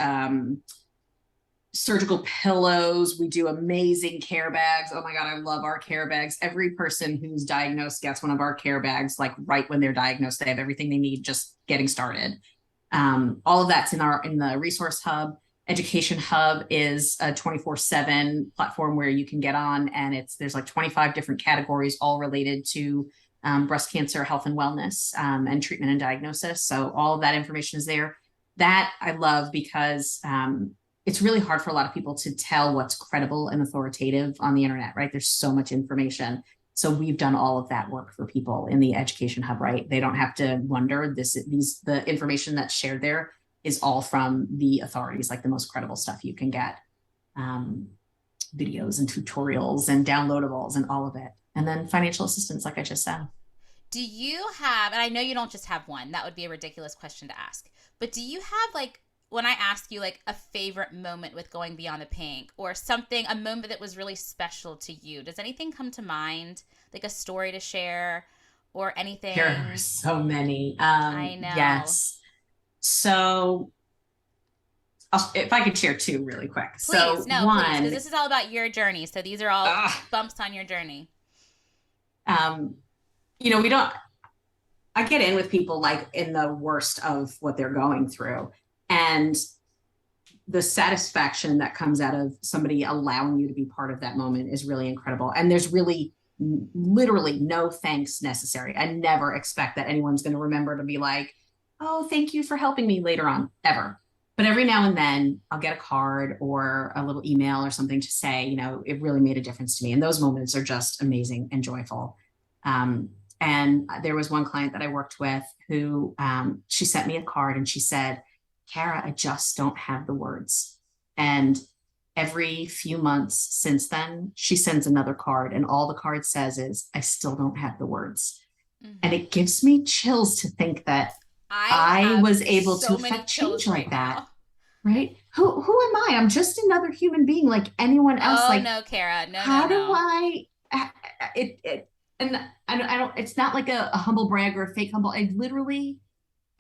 surgical pillows. We do amazing care bags. Oh my God, I love our care bags. Every person who's diagnosed gets one of our care bags, like right when they're diagnosed. They have everything they need just getting started. All of that's in the resource hub. Education hub is a 24/7 platform where you can get on, and there's like 25 different categories, all related to breast cancer, health and wellness, and treatment and diagnosis. So all of that information is there. That I love, because it's really hard for a lot of people to tell what's credible and authoritative on the internet, right? There's so much information. So we've done all of that work for people in the education hub, right? They don't have to wonder. The information that's shared there is all from the authorities, like the most credible stuff you can get, um, videos and tutorials and downloadables and all of it. And then financial assistance, like I just said. Do you have, and I know you don't just have one, that would be a ridiculous question to ask, but do you have like, when I ask you like a favorite moment with going beyond the pink, or something, a moment that was really special to you, does anything come to mind? Like a story to share or There are anything? so many. I know. Yes. So if I could share two really quick. Please, So no, please, because one, this is all about your journey. So these are all uh, bumps on your journey. um, we don't, I get in with people like in the worst of what they're going through. And the satisfaction that comes out of somebody allowing you to be part of that moment is really incredible. And there's really literally no thanks necessary. I never expect that anyone's going to remember to be like, oh, thank you for helping me later on, ever. But every now and then I'll get a card or a little email or something to say, it really made a difference to me. And those moments are just amazing and joyful. And there was one client that I worked with who she sent me a card, and she said, Kara, I just don't have the words. And every few months since then, she sends another card, and all the card says is, I still don't have the words. And Mm-hmm. it gives me chills to think that I I have was able to so many affect chills change right like that, now. right? Who am I? I'm just another human being like anyone else. Oh Like, no, Kara. No, no, how do no. I it and I don't it's not like a humble brag or a fake humble. I literally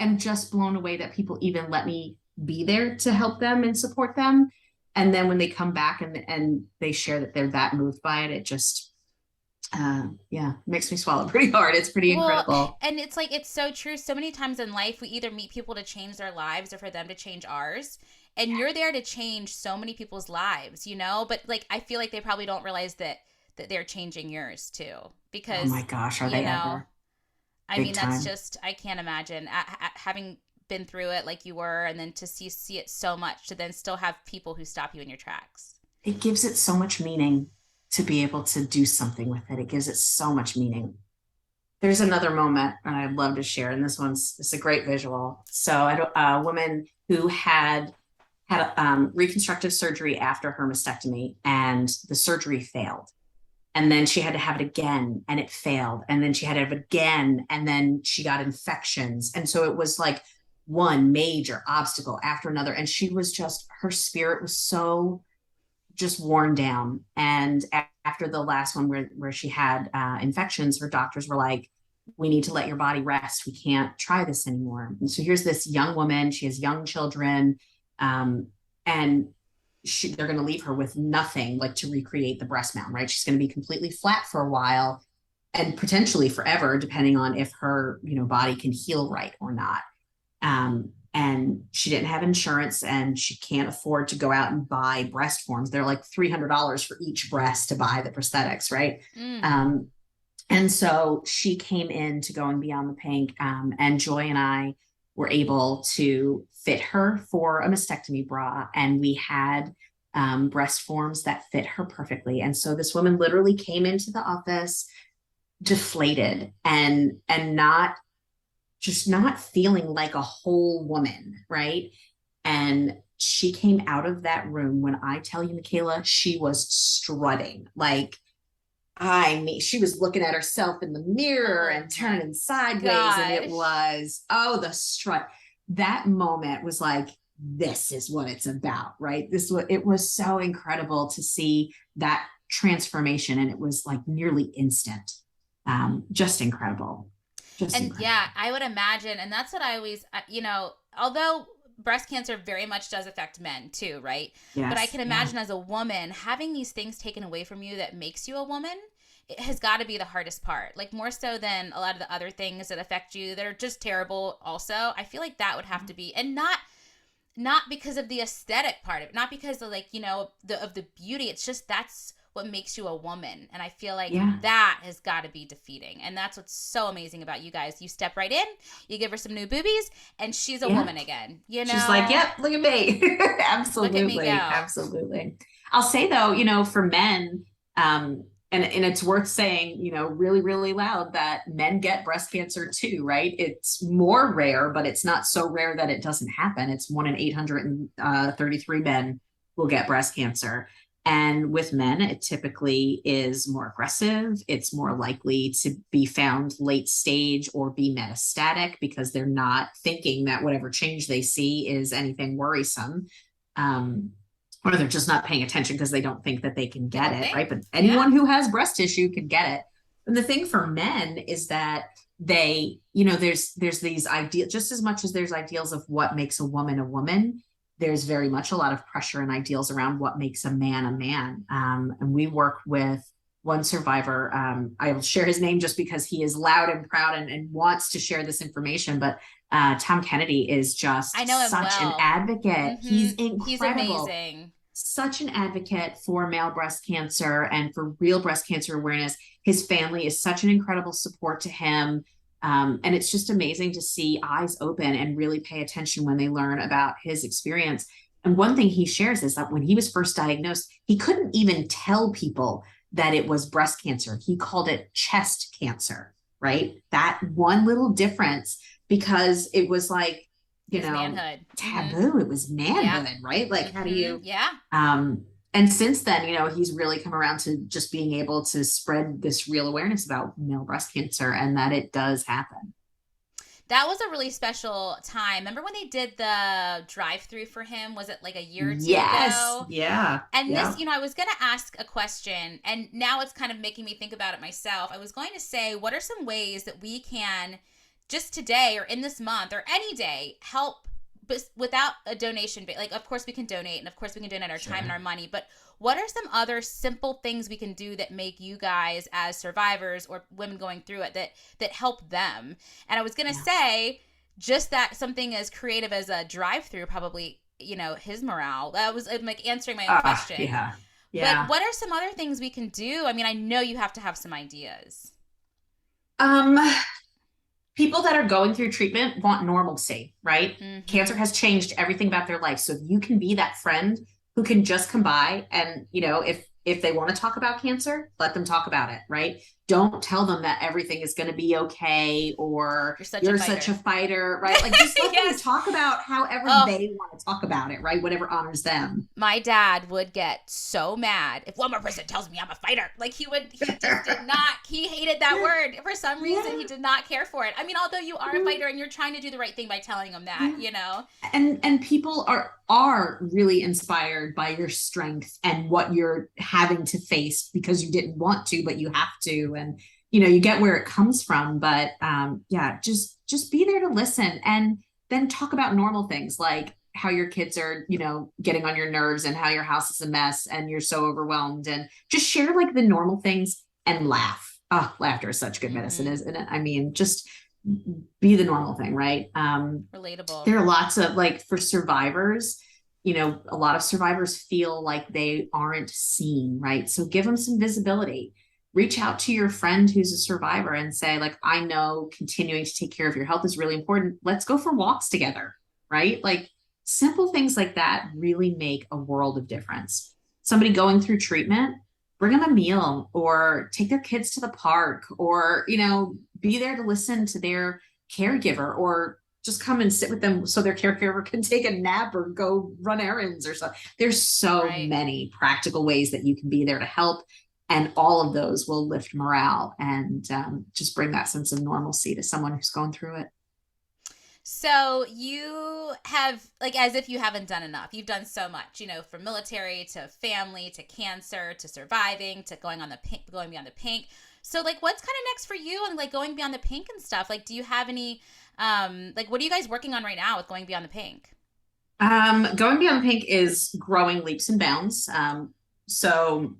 am just blown away that people even let me be there to help them and support them. And then when they come back and they share that they're that moved by it, it just yeah, makes me swallow pretty hard. It's pretty Well, incredible. and it's like, it's so true. So many times in life, we either meet people to change their lives or for them to change ours. And you're there to change so many people's lives, you know? But like, I feel like they probably don't realize that they're changing yours too. Oh my Because, gosh, are you they know, ever? I Big mean, that's time. just, I can't imagine having been through it like you were, and then to see it so much, to then still have people who stop you in your tracks. It gives it so much meaning to be able to do something with it. It gives it so much meaning. There's another moment I'd love to share, and this one's it's a great visual. So a woman who had reconstructive surgery after her mastectomy, and the surgery failed. And then she had to have it again, and it failed. And then she had to have it again, and then she got infections. And so it was like one major obstacle after another. And she was just, her spirit was so just worn down. And after the last one where she had infections, her doctors were like, we need to let your body rest. We can't try this anymore. And so here's this young woman. She has young children. And they're going to leave her with nothing like to recreate the breast mound, right? She's going to be completely flat for a while and potentially forever, depending on if her, body can heal right or not. And she didn't have insurance and she can't afford to go out and buy breast forms. They're like $300 for each breast to buy the prosthetics, right? And so she came in to Going Beyond the Pink, and Joy and I were able to fit her for a mastectomy bra, and we had breast forms that fit her perfectly. And so this woman literally came into the office deflated and not feeling like a whole woman, right? And she came out of that room, when I tell you, Michaela, she was strutting. Like, she was looking at herself in the mirror and turning sideways. And it was, the strut. That moment was like, this is what it's about, right? It was so incredible to see that transformation. And it was like nearly instant. Just incredible. Yeah, I would imagine. And that's what I always, although breast cancer very much does affect men too, right? Yes, but I can imagine as a woman, having these things taken away from you that makes you a woman, it has got to be the hardest part. Like, more so than a lot of the other things that affect you that are just terrible also. I feel like that would have to be, and not because of the aesthetic part of it, not because of the beauty. It's just that's what makes you a woman. And I feel like that has got to be defeating. And that's what's so amazing about you guys. You step right in, you give her some new boobies, and she's a woman again. She's like, yep, look at me. Absolutely. Look at me go. Absolutely. I'll say though, for men, and it's worth saying, really, really loud, that men get breast cancer too, right? It's more rare, but it's not so rare that it doesn't happen. It's 1 in 833 men will get breast cancer. And with men, it typically is more aggressive. It's more likely to be found late stage or be metastatic, because they're not thinking that whatever change they see is anything worrisome. Or they're just not paying attention because they don't think that they can get it, right? But anyone who has breast tissue can get it. And the thing for men is that they, there's these ideas, just as much as there's ideals of what makes a woman, there's very much a lot of pressure and ideals around what makes a man a man. And we work with one survivor. I will share his name just because he is loud and proud and wants to share this information. But Tom Kennedy is just an advocate. Mm-hmm. He's incredible. He's amazing. Such an advocate for male breast cancer and for real breast cancer awareness. His family is such an incredible support to him. And it's just amazing to see eyes open and really pay attention when they learn about his experience. And one thing he shares is that when he was first diagnosed, he couldn't even tell people that it was breast cancer. He called it chest cancer, right? That one little difference, because it was like, manhood. Taboo. Mm-hmm. It was manhood, right? Like, how do you, and since then, he's really come around to just being able to spread this real awareness about male breast cancer and that it does happen. That was a really special time. Remember when they did the drive-through for him? Was it like a year or two ago? Yeah. And this, I was going to ask a question, and now it's kind of making me think about it myself. I was going to say, what are some ways that we can, just today or in this month or any day, help, but without a donation? Like, of course we can donate, and of course we can donate our time and our money, but what are some other simple things we can do that make you guys as survivors or women going through it that help them? And I was going to say, just that something as creative as a drive-through probably, his morale. That was like answering my own question. Yeah. But what are some other things we can do? I mean, I know you have to have some ideas. People that are going through treatment want normalcy, right? Mm-hmm. Cancer has changed everything about their life. So if you can be that friend who can just come by and, if they want to talk about cancer, let them talk about it, right? Don't tell them that everything is going to be okay, or you're such a fighter, right? Like, just let them talk about however they want to talk about it, right? Whatever honors them. My dad would get so mad if one more person tells me I'm a fighter. Like, he just did not, he hated that word. For some reason, he did not care for it. I mean, although you are a fighter and you're trying to do the right thing by telling them that, And people are really inspired by your strength and what you're having to face because you didn't want to, but you have to. And you get where it comes from, but yeah, just be there to listen, and then talk about normal things like how your kids are, getting on your nerves, and how your house is a mess and you're so overwhelmed, and just share like the normal things and laugh. Oh, laughter is such good medicine, Mm-hmm. isn't it? I mean, just be the normal thing, right? Relatable. There are lots of, like, for survivors, a lot of survivors feel like they aren't seen, right? So give them some visibility. Reach out to your friend who's a survivor and say, like, I know continuing to take care of your health is really important. Let's go for walks together, right? Like, simple things like that really make a world of difference. Somebody going through treatment, bring them a meal, or take their kids to the park, or, be there to listen to their caregiver, or just come and sit with them so their caregiver can take a nap or go run errands or something. There's so Right. many practical ways that you can be there to help. And all of those will lift morale and just bring that sense of normalcy to someone who's going through it. So you have, like, as if you haven't done enough. You've done so much, from military to family to cancer to surviving to going on the pink, going beyond the pink. So, like, what's kind of next for you and like going beyond the pink and stuff? Like, do you have any, like, what are you guys working on right now with going beyond the pink? Going beyond pink is growing leaps and bounds. So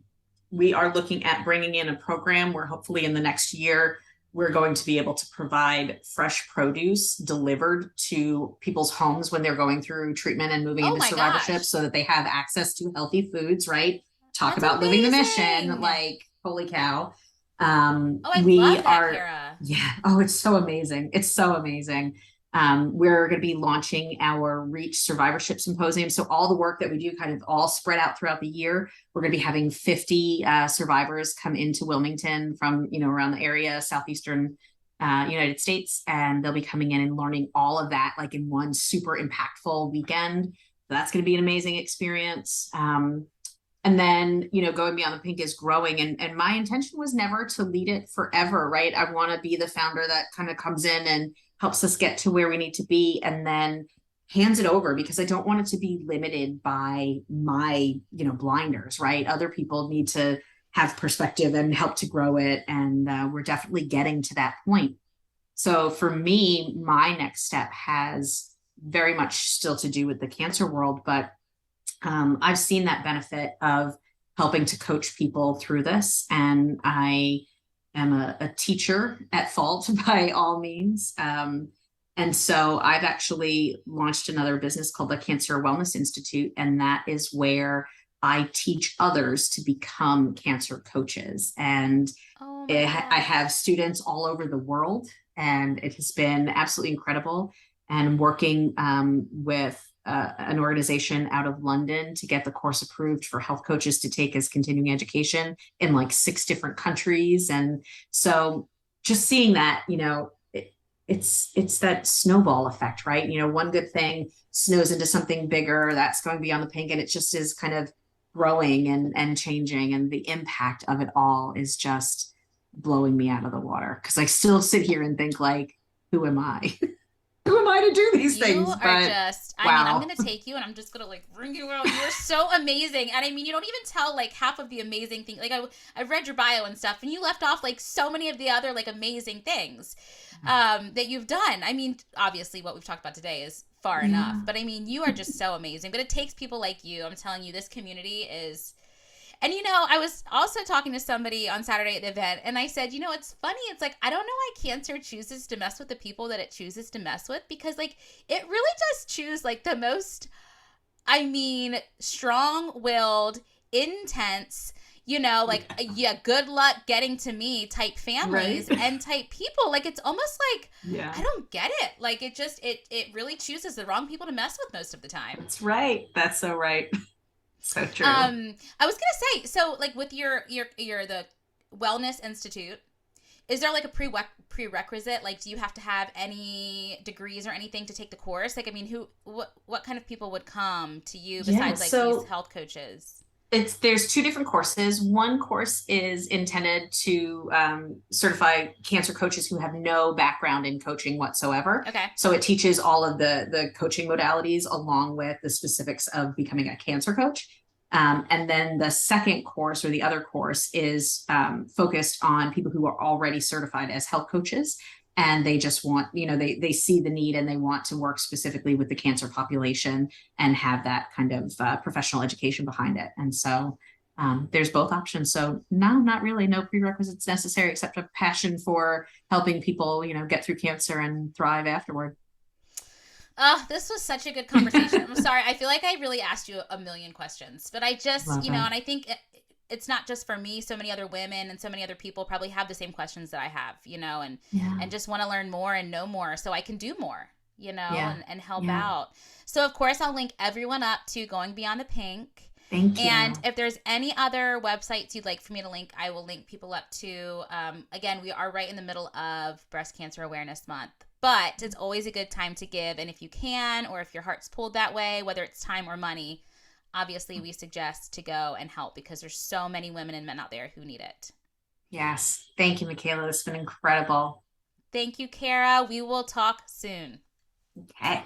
we are looking at bringing in a program where hopefully in the next year we're going to be able to provide fresh produce delivered to people's homes when they're going through treatment and moving Oh into my survivorship, gosh, so that they have access to healthy foods, right? Talk that's about living the mission, amazing. like, holy cow. Oh, I We love that, are, Kara. yeah, oh, it's so amazing. It's so amazing. We're going to be launching our Reach Survivorship Symposium. So all the work that we do kind of all spread out throughout the year. We're going to be having 50 survivors come into Wilmington from, around the area, southeastern United States, and they'll be coming in and learning all of that like in one super impactful weekend. So that's going to be an amazing experience. And then, going beyond the pink is growing, and my intention was never to lead it forever, right? I want to be the founder that kind of comes in and helps us get to where we need to be, and then hands it over, because I don't want it to be limited by my, blinders, right? Other people need to have perspective and help to grow it, and we're definitely getting to that point. So for me, my next step has very much still to do with the cancer world, but I've seen that benefit of helping to coach people through this. And I am a teacher at fault by all means. And so I've actually launched another business called the Cancer Wellness Institute. And that is where I teach others to become cancer coaches. And Oh my I gosh. have students all over the world, and it has been absolutely incredible. And working with an organization out of London to get the course approved for health coaches to take as continuing education in like 6 different countries. And so just seeing that, it's that snowball effect, right? One good thing snows into something bigger that's going beyond the pink, and it just is kind of growing and changing, and the impact of it all is just blowing me out of the water, because I still sit here and think, like, who am I? Who am I to do these You things? are But just, I mean, I'm wow. going to take you and I'm just going to like bring you out. You are so amazing. And I mean, you don't even tell like half of the amazing things. Like, I've read your bio and stuff, and you left off like so many of the other like amazing things that you've done. I mean, obviously, what we've talked about today is far enough, Yeah. but I mean, you are just so amazing. But it takes people like you. I'm telling you, this community is. And I was also talking to somebody on Saturday at the event, and I said, it's funny. It's like, I don't know why cancer chooses to mess with the people that it chooses to mess with, because, like, it really does choose, like, the most, I mean, strong willed, intense, like, yeah, good luck getting to me type Right. families and type people. Like, it's almost like, Yeah. I don't get it. Like, it really chooses the wrong people to mess with most of the time. That's right. That's so right. So true. I was gonna say, so like with your the Wellness Institute, is there like a prerequisite? Like, do you have to have any degrees or anything to take the course? Like, I mean, what kind of people would come to you Yeah. besides like these So health coaches? there's 2 different courses. One course is intended to certify cancer coaches who have no background in coaching whatsoever. Okay. So it teaches all of the coaching modalities along with the specifics of becoming a cancer coach. And then the second course or the other course is focused on people who are already certified as health coaches. And they just want, they see the need and they want to work specifically with the cancer population and have that kind of professional education behind it. And so there's both options. So no, not really, no prerequisites necessary except a passion for helping people, get through cancer and thrive afterward. Oh, this was such a good conversation. I'm sorry. I feel like I really asked you a million questions, but I just, Love it. and I think it's not just for me. So many other women and so many other people probably have the same questions that I have, Yeah. and just want to learn more and know more so I can do more, Yeah. and help Yeah. out. So, of course, I'll link everyone up to Going Beyond the Pink. Thank And you. if there's any other websites you'd like for me to link, I will link people up to. Again, we are right in the middle of Breast Cancer Awareness Month, but it's always a good time to give. And if you can, or if your heart's pulled that way, whether it's time or money, obviously we suggest to go and help because there's so many women and men out there who need it. Yes. Thank you, Michaela. It's been incredible. Thank you, Kara. We will talk soon. Okay.